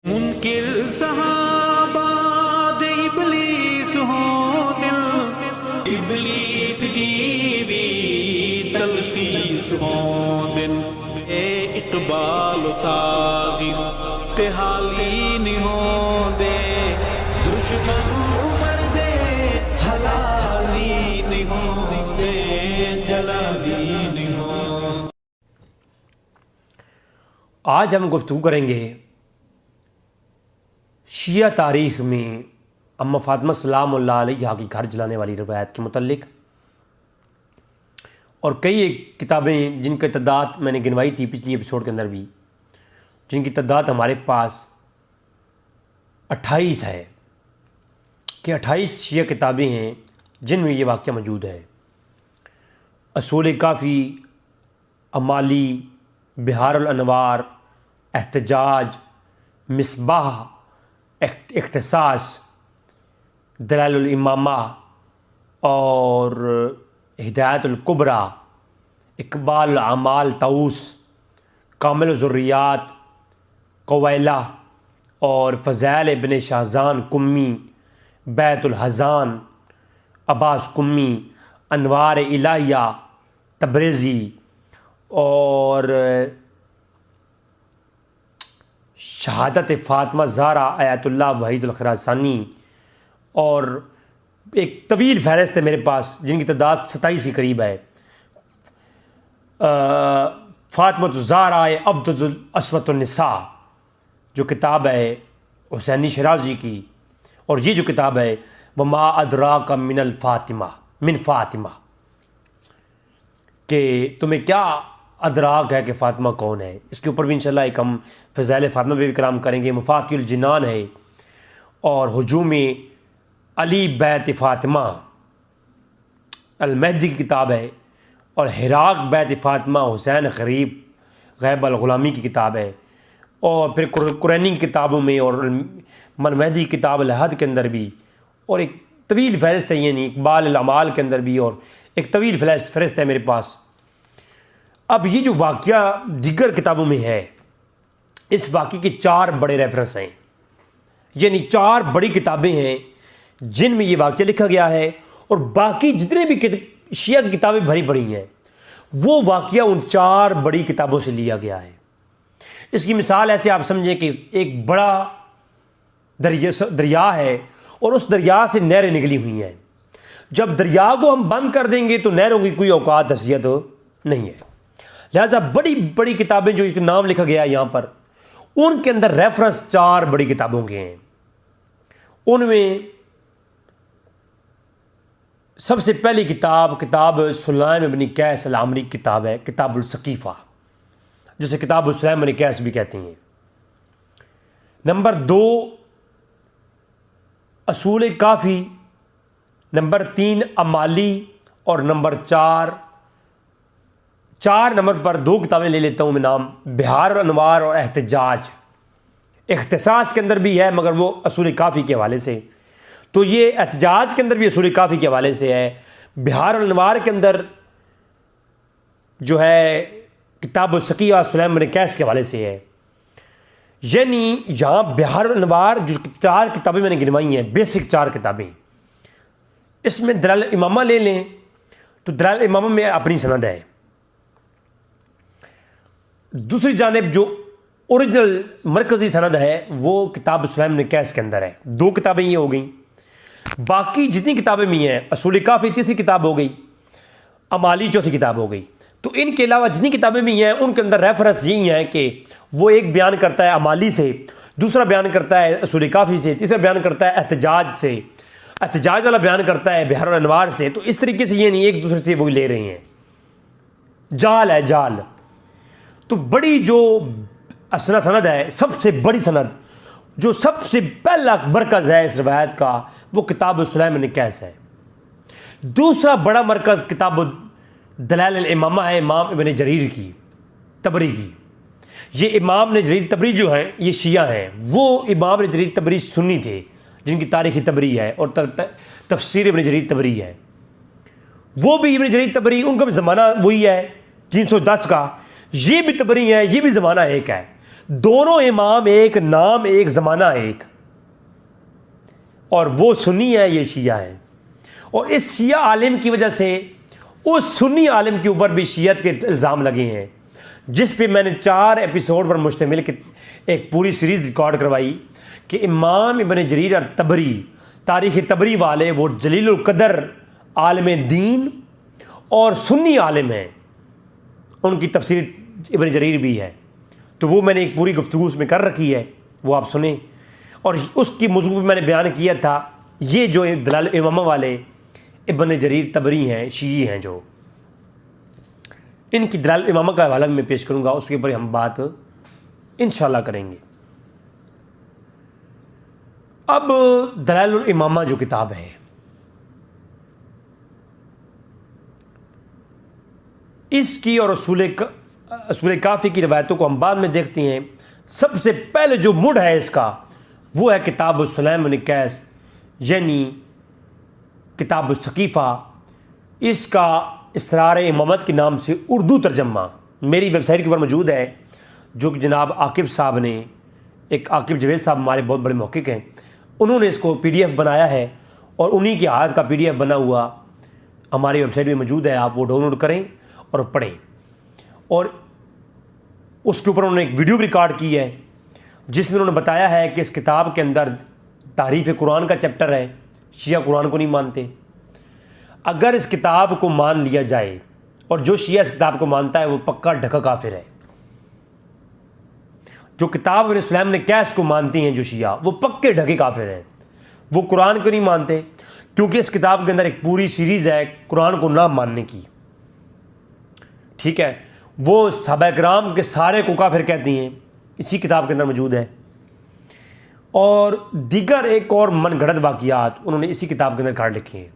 منکر صحابہ دے ابلیس ہو دل، ابلیس دی بھی تلخیص ہو دل، اے اقبال و ساغر تے حالی نہیں ہو دے، دشمن عمر دے حلالی نہیں ہو دے، جلالی نہیں ہو۔ آج ہم گفتگو کریں گے شیعہ تاریخ میں اماں فاطمہ سلام اللہ علیہا کی گھر جلانے والی روایت کے متعلق، اور کئی ایک کتابیں جن کی تعداد میں نے گنوائی تھی پچھلی ایپیسوڈ کے اندر بھی، جن کی تعداد ہمارے پاس 28 ہے کہ 28 شیعہ کتابیں ہیں جن میں یہ واقعہ موجود ہے۔ اصول کافی، امالی، بہار الانوار، احتجاج، مصباح، اختصاص، دلائل الامامہ اور ہدایت الکبریٰ، اقبال الاعمال طاؤس، کامل الذریات قویلہ اور فضائل ابن شاہزان قمی، بیت الحزان عباس قمی، انوار الہیہ تبریزی اور شہادت فاطمہ زہرا آیت اللہ وحید الخراسانی، اور ایک طویل فہرست ہے میرے پاس جن کی تعداد 27 کے قریب ہے۔ فاطمہ الزہرا افضل اسوۃ النساء جو کتاب ہے حسینی شیرازی کی، اور یہ جو کتاب ہے وما ادراک من فاطمہ، کہ تمہیں کیا ادراک ہے کہ فاطمہ کون ہے۔ اس کے اوپر بھی انشاءاللہ ایک ہم فضائل فاطمہ پہ بھی کلام کریں گے۔ مفاتیح الجنان ہے، اور ہجوم علی بیت فاطمہ المہدی کی کتاب ہے، اور حراق بیت فاطمہ حسین غریب غیب الغلامی کی کتاب ہے، اور پھر قرآنی کی کتابوں میں اور مہدی کتاب الحد کے اندر بھی، اور ایک طویل فہرست ہے، یعنی اقبال الاعمال کے اندر بھی، اور ایک طویل فہرست ہے میرے پاس۔ اب یہ جو واقعہ دیگر کتابوں میں ہے، اس واقعے کے 4 بڑے ریفرنس ہیں، یعنی 4 بڑی کتابیں ہیں جن میں یہ واقعہ لکھا گیا ہے، اور باقی جتنے بھی شیعہ کی کتابیں بھری پڑی ہیں وہ واقعہ ان 4 بڑی کتابوں سے لیا گیا ہے۔ اس کی مثال ایسے آپ سمجھیں کہ ایک بڑا دریا ہے، اور اس دریا سے نہریں نکلی ہوئی ہیں۔ جب دریا کو ہم بند کر دیں گے تو نہروں کی کوئی اوقات حیثیت نہیں ہے، لہٰذا بڑی بڑی کتابیں جو نام لکھا گیا ہے یہاں پر، ان کے اندر ریفرنس 4 بڑی کتابوں کے ہیں۔ ان میں سب سے پہلی کتاب سلیم ابن قیس العامری کی کتاب ہے، کتاب السقیفہ، جسے کتاب سلیم ابن قیس بھی کہتے ہیں۔ نمبر 2 اصول کافی، نمبر 3 امالی، اور نمبر 4 نمبر پر 2 کتابیں لے لیتا ہوں میں نام، بہار الانوار اور احتجاج۔ اختصاص کے اندر بھی ہے مگر وہ اصول کافی کے حوالے سے، تو یہ احتجاج کے اندر بھی اصول کافی کے حوالے سے ہے۔ بہار الانوار کے اندر جو ہے کتاب السقیفہ سلیم بن قیس کے حوالے سے ہے۔ یعنی یہاں بہار الانوار جو 4 کتابیں میں نے گنوائی ہیں، بیسک 4 کتابیں، اس میں دلائل امامہ لے لیں تو دلائل امامہ میں اپنی سند ہے۔ دوسری جانب جو اوریجنل مرکزی سند ہے وہ کتاب سلیم بن قیس کے اندر ہے۔ 2 کتابیں یہ ہو گئیں، باقی جتنی کتابیں بھی ہیں، اصول کافی تیسری کتاب ہو گئی، امالی چوتھی کتاب ہو گئی، تو ان کے علاوہ جتنی کتابیں بھی ہیں ان کے اندر ریفرنس یہی ہیں کہ وہ ایک بیان کرتا ہے امالی سے، دوسرا بیان کرتا ہے اصول کافی سے، تیسرا بیان کرتا ہے احتجاج سے، احتجاج والا بیان کرتا ہے بہار الانوار سے۔ تو اس طریقے سے یہ نہیں ایک دوسرے سے وہ لے رہے ہیں، جال ہے جال۔ تو بڑی جو سند ہے، سب سے بڑی سند جو سب سے پہلا مرکز ہے اس روایت کا، وہ کتاب سلیم بن قیس ہے۔ دوسرا بڑا مرکز کتاب دلائل الامامہ ہے، امام ابن جریر کی تبری کی۔ یہ امام ابن جریر تبری جو ہیں یہ شیعہ ہیں، وہ امام ابن جریر تبری سنی تھے جن کی تاریخ تبری ہے اور تفسیر ابن جریر تبری ہے۔ وہ بھی ابن جریر تبری، ان کا بھی زمانہ وہی ہے 310 کا، یہ بھی تبری ہے، یہ بھی زمانہ ایک ہے، دونوں امام ایک، نام ایک، زمانہ ایک، اور وہ سنی ہے، یہ شیعہ ہے، اور اس شیعہ عالم کی وجہ سے اس سنی عالم کے اوپر بھی شیعت کے الزام لگے ہیں، جس پہ میں نے 4 ایپیسوڈ پر مشتمل ایک پوری سیریز ریکارڈ کروائی کہ امام ابن جریر اور طبری، تاریخ طبری والے، وہ جلیل القدر عالم دین اور سنی عالم ہیں، ان کی تفسیر ابن جریر بھی ہے، تو وہ میں نے ایک پوری گفتگو اس میں کر رکھی ہے، وہ آپ سنیں۔ اور اس کی موضوع پہ میں نے بیان کیا تھا، یہ جو دلال امامہ والے ابن جریر طبری ہیں، شیعی ہیں، جو ان کی دلال امامہ کا حوالہ میں پیش کروں گا، اس کے اوپر ہم بات انشاءاللہ کریں گے۔ اب دلائل الامامہ جو کتاب ہے، اس کی اور اصول کافی کی روایتوں کو ہم بعد میں دیکھتے ہیں۔ سب سے پہلے جو مڈ ہے اس کا، وہ ہے کتاب سلیم بن قیس، یعنی کتاب الثقیفہ۔ اس کا اسرار امامت کے نام سے اردو ترجمہ میری ویب سائٹ کے اوپر موجود ہے، جو کہ جناب عاقب صاحب نے، ایک عاقب جوید صاحب ہمارے بہت بڑے محقق ہیں، انہوں نے اس کو PDF بنایا ہے، اور انہی کی آیت کا PDF بنا ہوا ہماری ویب سائٹ میں موجود ہے، آپ وہ ڈاؤن لوڈ کریں اور پڑھیں۔ اور اس کے اوپر انہوں نے ایک ویڈیو بھی ریکارڈ کی ہے، جس میں انہوں نے بتایا ہے کہ اس کتاب کے اندر تعریف قرآن کا چیپٹر ہے، شیعہ قرآن کو نہیں مانتے۔ اگر اس کتاب کو مان لیا جائے، اور جو شیعہ اس کتاب کو مانتا ہے وہ پکا ڈھکا کافر ہے۔ جو کتاب ابن سلیم نے کیس کو مانتی ہیں جو شیعہ، وہ پکے ڈھکے کافر ہیں، وہ قرآن کو نہیں مانتے، کیونکہ اس کتاب کے اندر ایک پوری سیریز ہے قرآن کو نہ ماننے کی، ٹھیک ہے۔ وہ صحابہ کرام کے سارے کو کافر کہتی ہیں، اسی کتاب کے اندر موجود ہے، اور دیگر ایک اور من گھڑت واقعات انہوں نے اسی کتاب کے اندر کاٹ لکھے ہیں۔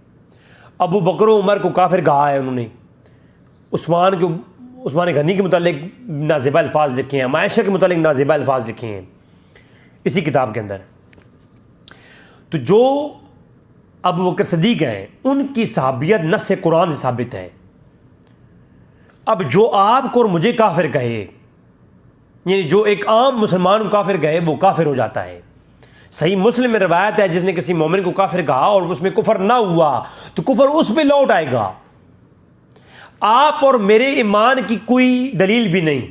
ابو بکر و عمر کو کافر کہا ہے انہوں نے، عثمان غنی کے متعلق نازیبہ الفاظ لکھے ہیں، عائشہ کے متعلق نازیبہ الفاظ لکھے ہیں اسی کتاب کے اندر۔ تو جو ابو بکر صدیق ہیں، ان کی صحابیت نص قرآن سے ثابت ہے۔ اب جو آپ کو اور مجھے کافر کہے، یعنی جو ایک عام مسلمان کو کافر کہے، وہ کافر ہو جاتا ہے۔ صحیح مسلم میں روایت ہے، جس نے کسی مومن کو کافر کہا اور اس میں کفر نہ ہوا تو کفر اس پہ لوٹ آئے گا۔ آپ اور میرے ایمان کی کوئی دلیل بھی نہیں،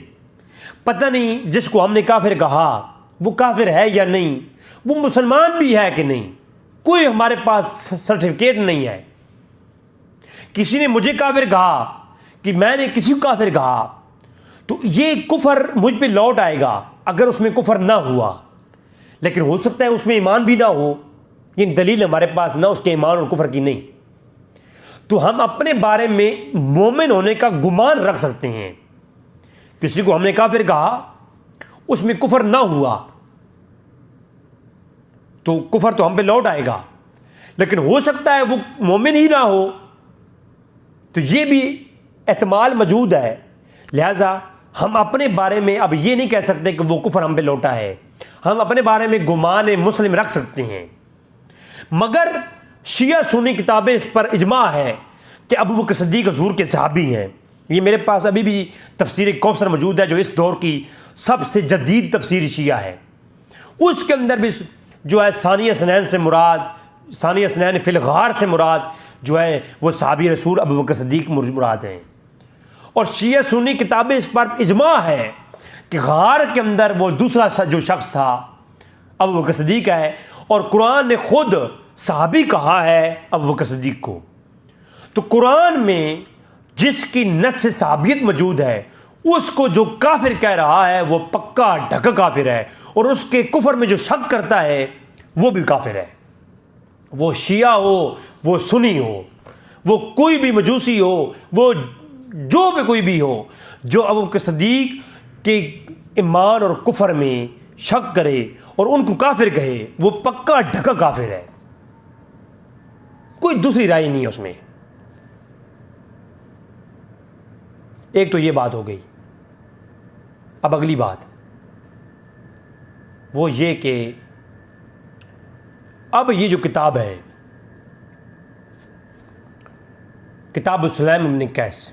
پتہ نہیں جس کو ہم نے کافر کہا وہ کافر ہے یا نہیں، وہ مسلمان بھی ہے کہ نہیں، کوئی ہمارے پاس سرٹیفکیٹ نہیں ہے۔ کسی نے مجھے کافر کہا کہ میں نے کسی کو کافر کہا، تو یہ کفر مجھ پہ لوٹ آئے گا اگر اس میں کفر نہ ہوا، لیکن ہو سکتا ہے اس میں ایمان بھی نہ ہو، یہ دلیل ہمارے پاس نہ اس کے ایمان اور کفر کی نہیں، تو ہم اپنے بارے میں مومن ہونے کا گمان رکھ سکتے ہیں۔ کسی کو ہم نے کافر کہا، اس میں کفر نہ ہوا تو کفر تو ہم پہ لوٹ آئے گا، لیکن ہو سکتا ہے وہ مومن ہی نہ ہو، تو یہ بھی احتمال موجود ہے۔ لہذا ہم اپنے بارے میں اب یہ نہیں کہہ سکتے کہ وہ کفر ہم پہ لوٹا ہے، ہم اپنے بارے میں گمان مسلم رکھ سکتے ہیں۔ مگر شیعہ سنی کتابیں اس پر اجماع ہے کہ ابو بکر صدیق حضور کے صحابی ہیں۔ یہ میرے پاس ابھی بھی تفسیر کوثر موجود ہے، جو اس دور کی سب سے جدید تفسیر شیعہ ہے۔ اس کے اندر بھی جو ہے ثانی اثنین سے مراد، ثانی اثنین فی الغار سے مراد جو ہے وہ صحابی رسول ابو بکر صدیق مراد ہیں۔ اور شیعہ سنی کتابیں اس پر اجماع ہے کہ غار کے اندر وہ دوسرا جو شخص تھا ابو بکر صدیق ہے، اور قرآن نے خود صحابی کہا ہے ابو بکر صدیق کو۔ تو قرآن میں جس کی نص صحابیت موجود ہے، اس کو جو کافر کہہ رہا ہے وہ پکا ڈھکا کافر ہے، اور اس کے کفر میں جو شک کرتا ہے وہ بھی کافر ہے۔ وہ شیعہ ہو، وہ سنی ہو، وہ کوئی بھی مجوسی ہو، وہ جو بھی کوئی بھی ہو، جو ابو بکر صدیق کے ایمان اور کفر میں شک کرے اور ان کو کافر کہے، وہ پکا ڈھکا کافر ہے، کوئی دوسری رائے نہیں ہے اس میں۔ ایک تو یہ بات ہو گئی۔ اب اگلی بات وہ یہ کہ اب یہ جو کتاب ہے، کتاب سلیم بن قیس،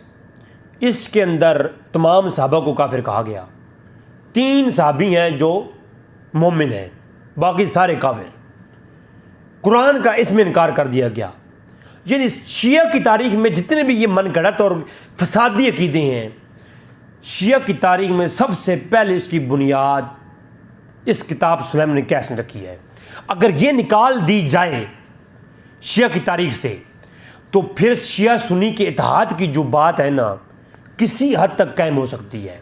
اس کے اندر تمام صحابہ کو کافر کہا گیا، 3 صحابی ہیں جو مومن ہیں، باقی سارے کافر۔ قرآن کا اس میں انکار کر دیا گیا۔ یعنی شیعہ کی تاریخ میں جتنے بھی یہ من گھڑت اور فسادی عقیدے ہیں، شیعہ کی تاریخ میں سب سے پہلے اس کی بنیاد اس کتاب سلیم نے کیس نے رکھی ہے۔ اگر یہ نکال دی جائے شیعہ کی تاریخ سے تو پھر شیعہ سنی کے اتحاد کی جو بات ہے نا، کسی حد تک قائم ہو سکتی ہے۔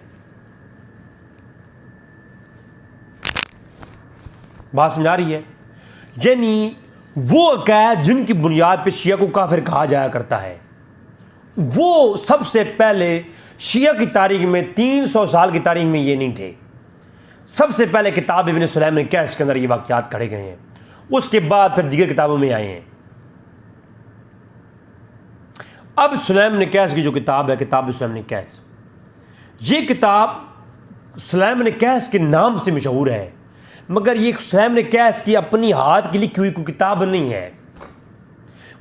بات سمجھا رہی ہے؟ یعنی وہ عقائد جن کی بنیاد پہ شیعہ کو کافر کہا جایا کرتا ہے، وہ سب سے پہلے شیعہ کی تاریخ میں 300 سال کی تاریخ میں یہ نہیں تھے۔ سب سے پہلے کتاب ابن سلیم نے کیس کے اندر یہ واقعات کھڑے گئے ہیں، اس کے بعد پھر دیگر کتابوں میں آئے ہیں۔ اب سلیم نے کیس کی جو کتاب ہے، کتاب سلیم نے کیس، یہ کتاب سلیم نے کیس کے نام سے مشہور ہے، مگر یہ سلیم نے کیس کی اپنی ہاتھ کی لکھی ہوئی کوئی کتاب نہیں ہے۔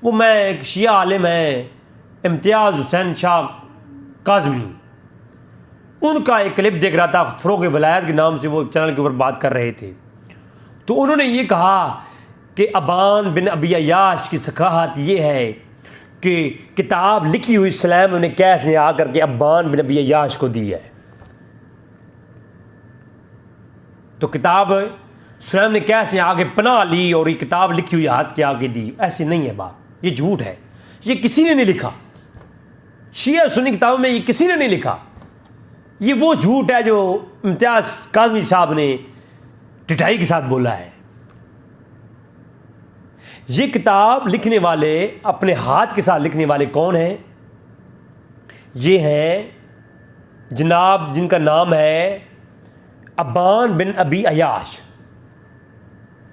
وہ میں ایک شیعہ عالم ہیں امتیاز حسین شاہ کاظمی، ان کا ایک کلپ دیکھ رہا تھا، فروغ ولایت کے نام سے وہ چینل کے اوپر بات کر رہے تھے، تو انہوں نے یہ کہا کہ ابان بن ابی عیاش کی ثقافت یہ ہے کہ کتاب لکھی ہوئی سلیم نے کیس نے آ کر کے ابان بن ابی عیاش کو دی ہے۔ تو کتاب سلیم نے کیسے آگے پناہ لی اور یہ کتاب لکھی ہوئی ہاتھ کے آگے دی، ایسی نہیں ہے بات، یہ جھوٹ ہے، یہ کسی نے نہیں لکھا، شیعہ سنی کتابوں میں یہ کسی نے نہیں لکھا، یہ وہ جھوٹ ہے جو امتیاز کاظمی صاحب نے ٹٹائی کے ساتھ بولا ہے۔ یہ کتاب لکھنے والے، اپنے ہاتھ کے ساتھ لکھنے والے کون ہیں؟ یہ ہیں جناب جن کا نام ہے ابان بن ابی عیاش،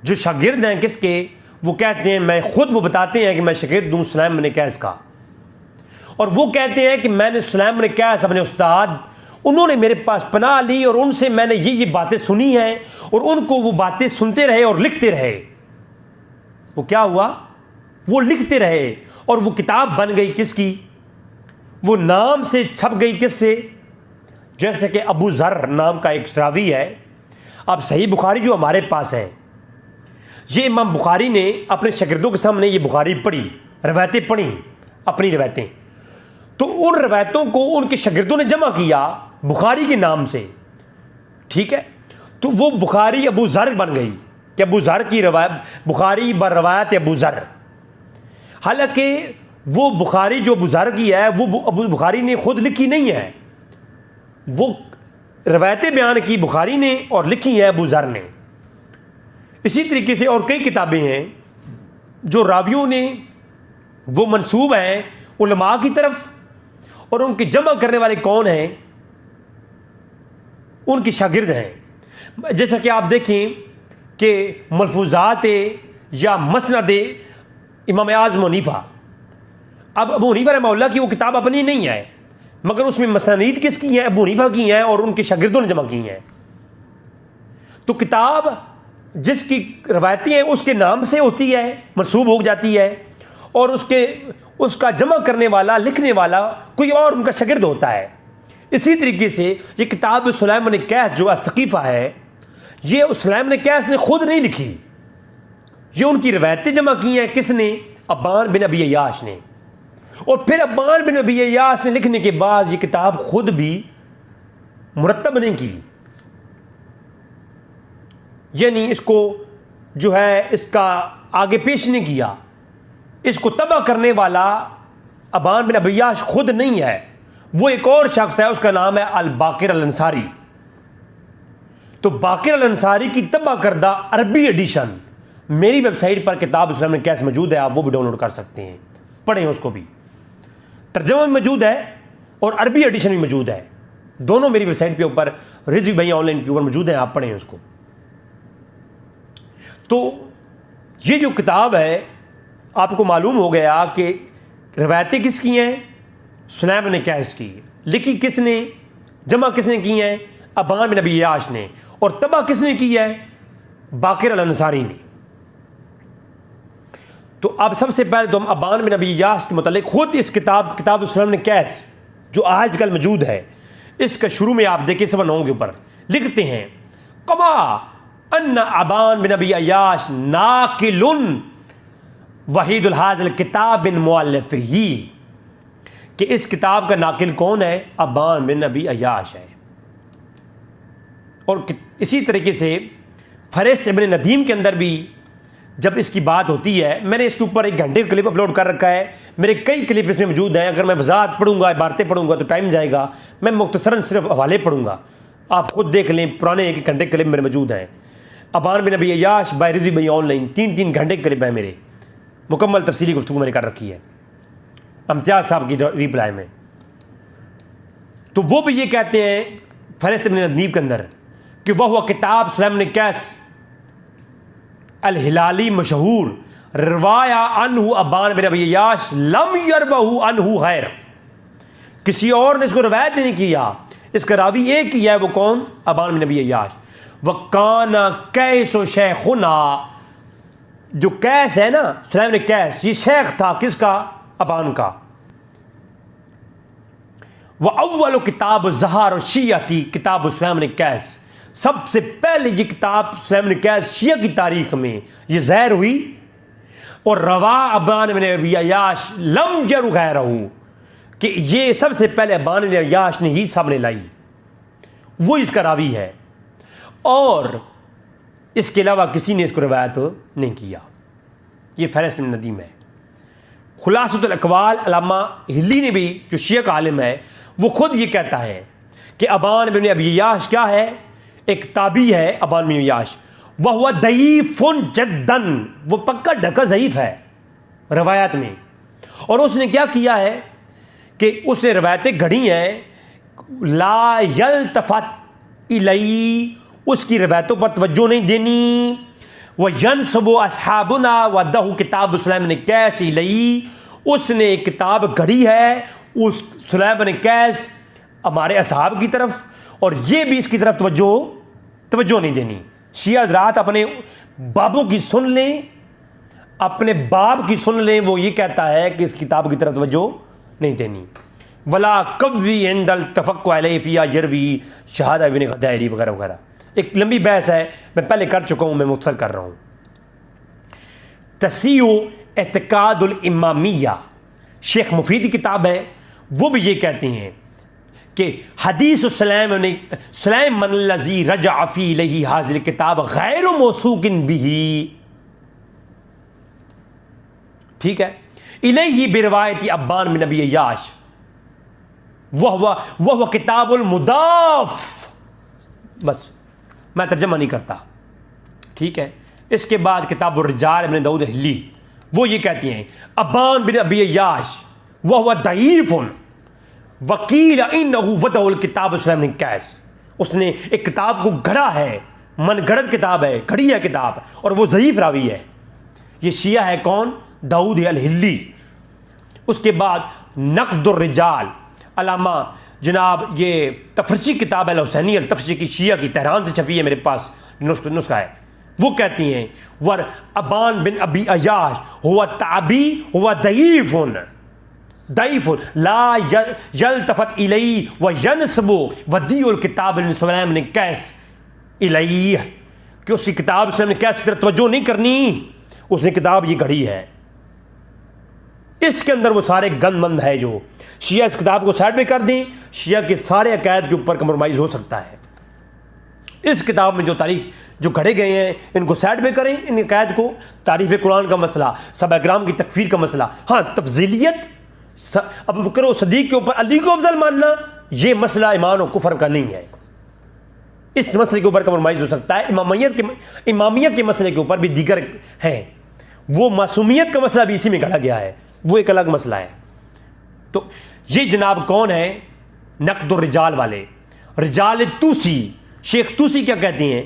جو شاگرد ہیں کس کے؟ وہ کہتے ہیں، میں خود وہ بتاتے ہیں کہ میں شاگرد ہوں سلیم بن کیس کا، اور وہ کہتے ہیں کہ میں نے سلیم بن کیس اپنے استاد، انہوں نے میرے پاس پناہ لی اور ان سے میں نے یہ باتیں سنی ہیں، اور ان کو وہ باتیں سنتے رہے اور لکھتے رہے۔ وہ کیا ہوا؟ وہ لکھتے رہے اور وہ کتاب بن گئی کس کی؟ وہ نام سے چھپ گئی کس سے؟ جیسے کہ ابو ذر نام کا ایک راوی ہے۔ اب صحیح بخاری جو ہمارے پاس ہے، یہ امام بخاری نے اپنے شاگردوں کے سامنے یہ بخاری پڑھی، روایتیں پڑھی، اپنی روایتیں، تو ان روایتوں کو ان کے شاگردوں نے جمع کیا بخاری کے نام سے، ٹھیک ہے؟ تو وہ بخاری ابو ذر بن گئی کہ ابو ذر کی روایت، بخاری بر روایت ابو ذر۔ حالانکہ وہ بخاری جو ابو ذر کی ہے وہ ابو بخاری نے خود لکھی نہیں ہے، وہ روایتیں بیان کی بخاری نے اور لکھی ہے ابو ذر نے۔ اسی طریقے سے اور کئی کتابیں ہیں جو راویوں نے وہ منسوب ہیں علماء کی طرف، اور ان کے جمع کرنے والے کون ہیں؟ ان کے شاگرد ہیں۔ جیسا کہ آپ دیکھیں کہ ملفوظات یا مسند امام اعظم حنیفہ، اب ابو حنیفہ رحمہ اللہ کی وہ کتاب اپنی نہیں ہے، مگر اس میں مسانید کس کی ہیں؟ ابو حنیفہ کی ہیں اور ان کے شاگردوں نے جمع کی ہیں۔ تو کتاب جس کی روایتیں ہیں اس کے نام سے ہوتی ہے، منسوب ہو جاتی ہے، اور اس کا جمع کرنے والا، لکھنے والا کوئی اور ان کا شاگرد ہوتا ہے۔ اسی طریقے سے یہ کتاب سلیم بن کیس جو الثقیفہ ہے، یہ سلیم بن کیس نے خود نہیں لکھی، یہ ان کی روایتیں جمع کی ہیں کس نے؟ ابان بن ابی عیاش نے۔ اور پھر ابان بن ابی عیاش نے لکھنے کے بعد یہ کتاب خود بھی مرتب نہیں کی، یعنی اس کو جو ہے اس کا آگے پیش نہیں کیا، اس کو تباہ کرنے والا ابان بن ابی عیاش خود نہیں ہے، وہ ایک اور شخص ہے، اس کا نام ہے الباقر الانصاری۔ تو باقر الانصاری کی تباہ کردہ عربی ایڈیشن میری ویب سائٹ پر کتاب سلیم بن کیس موجود ہے، آپ وہ بھی ڈاؤن لوڈ کر سکتے ہیں، پڑھیں اس کو بھی، ترجمہ بھی موجود ہے اور عربی ایڈیشن بھی موجود ہے، دونوں میری ویب سائٹ پہ اوپر رضوی بھائی آن لائن کے اوپر موجود ہیں، آپ پڑھیں اس کو۔ تو یہ جو کتاب ہے آپ کو معلوم ہو گیا کہ روایتیں کس کی ہیں؟ سلیم بن کیس کی، لکھی کس نے، جمع کس نے کی ہیں؟ ابان بن ابی عیاش نے، اور تباہ کس نے کی ہے؟ باقر الانصاری نے۔ تو اب سب سے پہلے تو ہم ابان بن ابی عیاش کے متعلق خود اس کتاب سلیم بن کیس جو آج کل موجود ہے، اس کا شروع میں آپ دیکھیں 9 کے اوپر لکھتے ہیں کما ان ابان بن ابی عیاش ناقل وحید الحاظ الکتاب بن مؤلف ہی، کہ اس کتاب کا ناقل کون ہے؟ ابان بن ابی عیاش ہے۔ اور اسی طریقے سے فہرست ابن ندیم کے اندر بھی جب اس کی بات ہوتی ہے، میں نے اس کے اوپر 1 گھنٹے کا کلپ اپلوڈ کر رکھا ہے، میرے کئی کلپ اس میں موجود ہیں، اگر میں وضاحت پڑھوں گا، عبارتیں پڑھوں گا تو ٹائم جائے گا، میں مختصراً صرف حوالے پڑھوں گا، آپ خود دیکھ لیں، پرانے 1 گھنٹے کلپ میرے موجود ہیں۔ ابان بن ابی عیاش بائی رضی بھائی آن لائن 3 گھنٹے کلپ ہیں میرے، مکمل تفصیلی گفتگو میں نے کر رکھی ہے امتیاز صاحب کی ریپلائی میں۔ تو وہ بھی یہ کہتے ہیں فہرست ابن ندیم کے اندر کہ وہ کتاب سلیم بن قیس الہلالی مشہور روایا عنہ ابان بن ابی عیاش لم یروہ عنہ غیر، کسی اور نے اس کو روایت نہیں کیا، اس کا راوی ایک ہی ہے، وہ کون؟ ابان بن ابی عیاش۔ وَقَانَ قیس شیخنا، جو قیس ہے نا سلیم بن قیس، یہ شیخ تھا کس کا؟ ابان کا۔ وَأَوَّلُ کتاب ظہار شیعتی کتاب سلیم بن قیس، سب سے پہلے یہ کتاب سلیم بن قیس شیعہ کی تاریخ میں یہ ظاہر ہوئی، اور روا ابان بن ابی عیاش لم یرو غیرہ، کہ یہ سب سے پہلے ابان بن عیاش نے ہی سامنے لائی، وہ اس کا راوی ہے، اور اس کے علاوہ کسی نے اس کو روایت نہیں کیا۔ یہ فہرست ابن ندیم ہے۔ خلاصۃ الاقوال علامہ ہلی نے بھی، جو شیعہ کا عالم ہے، وہ خود یہ کہتا ہے کہ ابان بن ابی عیاش کیا ہے؟ ایک تابعی ہے ابان بن عیاش، وہ ضعیف جداً، وہ پکا ڈھکا ضعیف ہے روایات میں، اور اس نے کیا کیا ہے کہ اس نے روایتیں گھڑی ہیں، لا یلتفت الی، اس کی روایتوں پر توجہ نہیں دینی، وَيَنْسَبُ أَصْحَابُنَا وَدَّهُ کتاب سلیم بن قیس الی، اس نے ایک کتاب گھڑی ہے اس سلیم بن قیس ہمارے اصحاب کی طرف، اور یہ بھی اس کی طرف توجہ نہیں دینی۔ شیعہ حضرات اپنے بابوں کی سن لیں، اپنے باپ کی سن لیں، وہ یہ کہتا ہے کہ اس کتاب کی طرف توجہ نہیں دینی۔ ولا قوی عند التفق علیہ فیہا یروی شہادہ ابن غدیری وغیرہ وغیرہ، ایک لمبی بحث ہے، میں پہلے کر چکا ہوں، میں مختصر کر رہا ہوں۔ تصحیح اعتقاد الامامیہ شیخ مفید کی کتاب ہے، وہ بھی یہ کہتے ہیں کہ حدیث سلیم من الذی رجع فی الیہ حاضر کتاب غیر موثوق بہ، ٹھیک ہے، الیہ بروایت ابان بن ابی عیاش وہ کتاب المضاف، بس میں ترجمہ نہیں کرتا، ٹھیک ہے۔ اس کے بعد کتاب الرجال ابن داؤد ہلی، وہ یہ کہتی ہیں ابان بن ابی عیاش وہ ضعیف وکیل انہ وضع الکتاب سلیم بن قیس، اس نے ایک کتاب کو گھڑا ہے، من گھڑت کتاب ہے، گھڑی ہے کتاب، اور وہ ضعیف راوی ہے۔ یہ شیعہ ہے کون؟ داؤد الہلی۔ اس کے بعد نقد الرجال، علامہ جناب یہ تفرشی کتاب ہے الحسینی التفرشی کی، شیعہ کی، تہران سے چھپی ہے، میرے پاس نسخہ ہے، وہ کہتی ہیں ور ابان بن ابی عیاش ہوا تابی ہوا ضعیف لا یلتفت الی وینسب ودیع الکتاب سلیم بن قیس الیہ، کہ اس کی کتاب سلیم بن قیس کی طرف توجہ نہیں کرنی، اس نے کتاب یہ گھڑی ہے۔ اس کے اندر وہ سارے گند مند ہے، جو شیعہ اس کتاب کو سائڈ میں کر دیں، شیعہ کے سارے عقائد کے اوپر کمپرومائز ہو سکتا ہے۔ اس کتاب میں جو تاریخ جو گھڑے گئے ہیں ان کو سائڈ میں کریں، ان عقائد کو، تعریف قرآن کا مسئلہ، صحابہ کرام کی تکفیر کا مسئلہ، ہاں تفضیلیت ابو بکر و صدیق کے اوپر علی کو افضل ماننا، یہ مسئلہ ایمان و کفر کا نہیں ہے، اس مسئلے کے اوپر کمپرومائز ہو سکتا ہے۔ امامیت کے مسئلے کے اوپر بھی دیگر ہیں، وہ معصومیت کا مسئلہ بھی اسی میں گھڑا گیا ہے، وہ ایک الگ مسئلہ ہے۔ تو یہ جناب کون ہے؟ نقد الرجال والے، رجال توسی، شیخ توسی کیا کہتے ہیں؟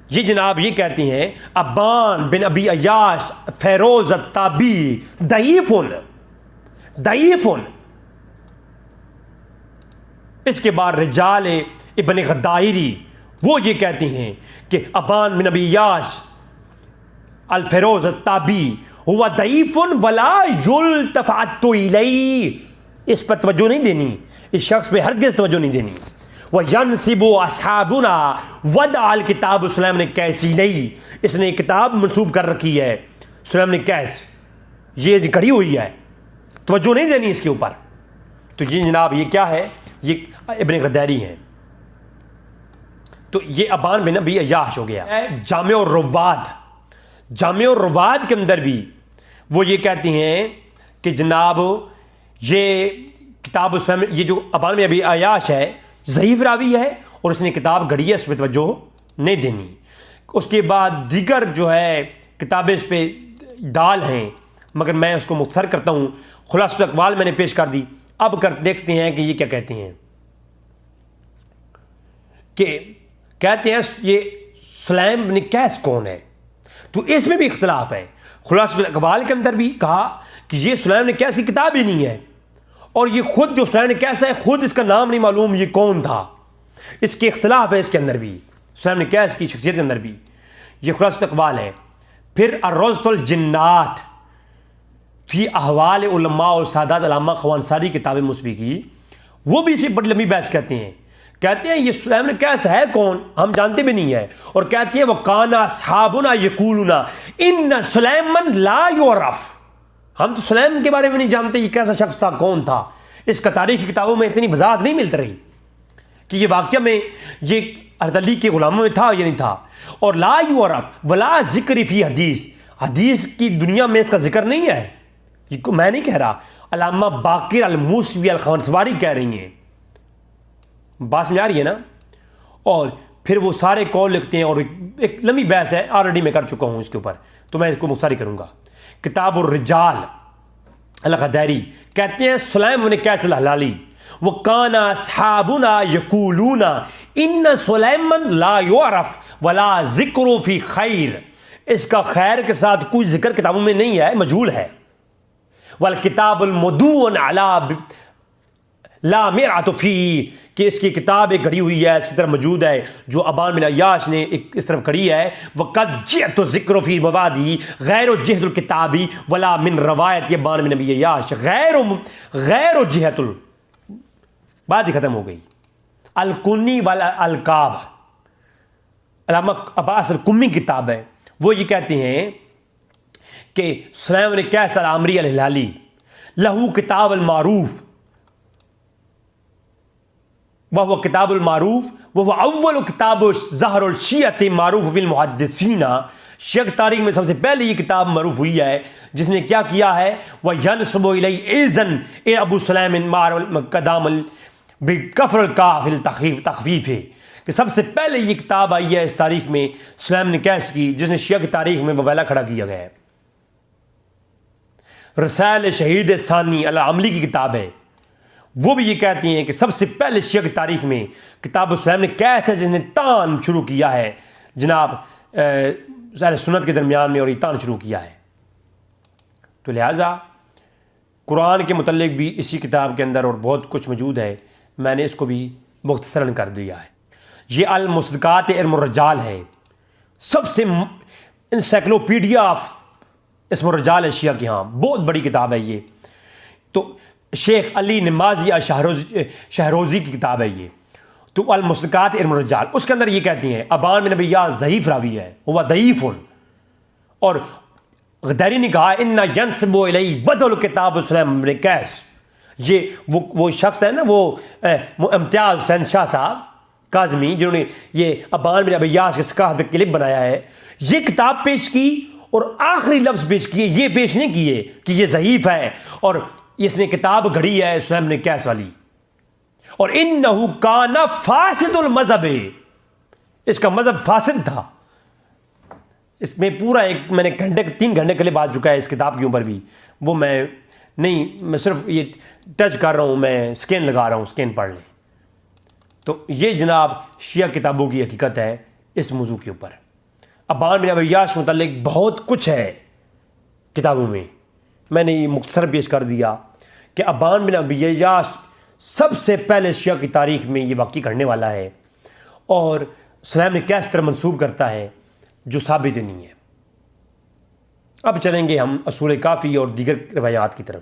یہ جناب یہ کہتے ہیں ابان بن ابی عیاش فیروز التابی ضعیف۔ اس کے بعد رجال ابن غدائری، وہ یہ کہتے ہیں کہ ابان بن ابی عیاش الفیروز التابی ہوا ضعیف ولا یلتفت الیہ، اس پر توجہ نہیں دینی، اس شخص پہ ہرگز توجہ نہیں دینی۔ وَيَنْسِبُ أَصْحَابُنَا وَدَعَ الْكِتَابُ سلیمان کیسی نہیں، اس نے کتاب منسوب کر رکھی ہے سلیمان کیس، یہ کڑی ہوئی ہے، توجہ نہیں دینی اس کے اوپر. تو یہ جناب یہ کیا ہے، یہ ابن غدیری ہیں. تو یہ ابان بن ابی عیاش ہو گیا. جامع الرواد، جامع الرواد کے اندر بھی وہ یہ کہتے ہیں کہ جناب یہ کتاب اس میں یہ جو ابان بن ابی عیاش ہے ضعیف راوی ہے اور اس نے کتاب گھڑی ہے، اس پہ توجہ نہیں دینی. اس کے بعد دیگر جو ہے کتابیں اس پہ ڈال ہیں، مگر میں اس کو مختصر کرتا ہوں. خلاصۃ الاقوال میں نے پیش کر دی. اب دیکھتے ہیں کہ یہ کیا کہتے ہیں، کہ کہتے ہیں یہ سلیم بن کیس کون ہے. تو اس میں بھی اختلاف ہے. خلاصۃ الاقوال کے اندر بھی کہا کہ یہ سلیم بن کیس کی کتاب ہی نہیں ہے، اور یہ خود جو سلیم بن کیس ہے خود اس کا نام نہیں معلوم یہ کون تھا. اس کے اختلاف ہے اس کے اندر بھی، سلیم بن کیس کی شخصیت کے اندر بھی. یہ خلاصۃ الاقوال ہے. پھر الروضۃ الجنات فی احوال علماء اور سادات علامہ خوانصاری کتاب مسبی کی، وہ بھی اسے بڑی لمبی بحث کہتے ہیں. کہتے ہیں یہ سلیم بن کیس ہے کون، ہم جانتے بھی نہیں ہے. اور کہتے ہیں وَقَانَ أَصْحَابُنَا يَقُولُونَ إِنَّ سُلَيْمَنَ لَا يُعْرَفُ، ہم تو سلیم کے بارے میں نہیں جانتے یہ کیسا شخص تھا، کون تھا. اس کا تاریخی کتابوں میں اتنی وضاحت نہیں ملتی رہی کہ یہ واقعہ میں یہ حضرت علی کے غلاموں میں تھا یا نہیں تھا. اور لا یعرف ولا ذکر فی حدیث، حدیث کی دنیا میں اس کا ذکر نہیں ہے. یہ میں نہیں کہہ رہا، علامہ باقر الموسوی الخوانسواری کہہ رہی ہیں. بات سمجھ آ رہی ہے نا. اور پھر وہ سارے قول لکھتے ہیں، اور ایک لمبی بحث ہے، آلریڈی میں کر چکا ہوں اس کے اوپر، تو میں اس کو مختصر کروں گا. کتاب الرجال الغدیری کہتے ہیں سلیم بن کیس الہلالی وَقَانَ أَصْحَابُنَا يَقُولُونَ إِنَّ سُلَيْمَنَ لَا يُعْرَفُ وَلَا ذِكْرُ فِي خَيْرٍ، اس کا خیر کے ساتھ کوئی ذکر کتابوں میں نہیں ہے، مجہول ہے. وَالْكِتَابُ الْمَدُونَ عَلَى لَا مِرْعَةُ فِيهِ، کہ اس کی کتاب ایک گھڑی ہوئی ہے، اس کی طرف موجود ہے جو ابان بن عیاش نے ایک اس طرف کھڑی ہے. وَقَدْ جِئْتُ الذِّكْرُ فِي مَوَادِهِ غَيْرُ جِهَةُ الْكِتَابِ وَلَا مِنْ رَوَایَتِ ابان بن ابی عیاش غیر جہت بات ہی ختم ہو گئی. الکنی والالقاب، علامہ عباس الکمی کتاب ہے، وہ یہ کہتے ہیں کہ سلیم بن کیس العامری الہلالی لہو کتاب المعروف، وہ کتاب المعروف وہ اول کتاب ظہر الشیعۃ معروف بالمحدثین، شیعہ تاریخ میں سب سے پہلے یہ کتاب معروف ہوئی ہے جس نے کیا کیا ہے. وَيَنْسُبُ إِلَيْهِ إِذْنِ اے ابو سلیم قدام بکفر الکاف تخفیف ہے، کہ سب سے پہلے یہ کتاب آئی ہے اس تاریخ میں سلیم بن کیس کی، جس نے شیعہ کی تاریخ میں وویلا کھڑا کیا گیا ہے. رسائل شہید ثانی العملی کی کتاب ہے، وہ بھی یہ کہتی ہیں کہ سب سے پہلے شیعہ کی تاریخ میں کتاب سلیم بن کیس ہے جس نے تان شروع کیا ہے جناب اہل سنت کے درمیان میں، اور یہ تان شروع کیا ہے. تو لہٰذا قرآن کے متعلق بھی اسی کتاب کے اندر اور بہت کچھ موجود ہے، میں نے اس کو بھی مختصراً کر دیا ہے. یہ المصدقات علم الرجال ہے، سب سے انسائکلوپیڈیا آف اسم الرجال ہے شیعہ کی، ہاں بہت بڑی کتاب ہے یہ. تو شیخ علی نمازی شہروزی کی کتاب ہے یہ. تو المصدقات علم الرجال، اس کے اندر یہ کہتی ہیں ابان بن ابی عیاش ضعیف راوی ہے، وہ ضعیف. اور غدیری نے کہا ان ینسب الیہ بدل کتاب سلیم بن کیس، یہ وہ شخص ہے نا، وہ امتیاز حسین شاہ صاحب کاظمی جنہوں نے یہ ابان بن ابی عیاش کے ثقافت پہ کلپ بنایا ہے، یہ کتاب پیش کی اور آخری لفظ پیش کیے، یہ پیش نہیں کیے کہ یہ ضعیف ہے اور اس نے کتاب گھڑی ہے سلیم بن کیس والی. اور انہ کان فاسد المذہب، اس کا مذہب فاسد تھا. اس میں پورا ایک میں نے 3 گھنٹے کے لیے بات چکا ہے اس کتاب کے اوپر بھی، وہ میں نہیں، میں صرف یہ ٹچ کر رہا ہوں، میں سکین لگا رہا ہوں، سکین پڑھ لیں. تو یہ جناب شیعہ کتابوں کی حقیقت ہے اس موضوع کے اوپر. ابان بن ابی عیاش متعلق بہت کچھ ہے کتابوں میں نے یہ مختصر پیش کر دیا کہ ابان بن ابی عیاش سب سے پہلے شیعہ کی تاریخ میں یہ واقعہ کرنے والا ہے، اور سلیم بن کیس طرح منسوب کرتا ہے جو ثابت نہیں ہے. اب چلیں گے ہم اصول کافی اور دیگر روایات کی طرف.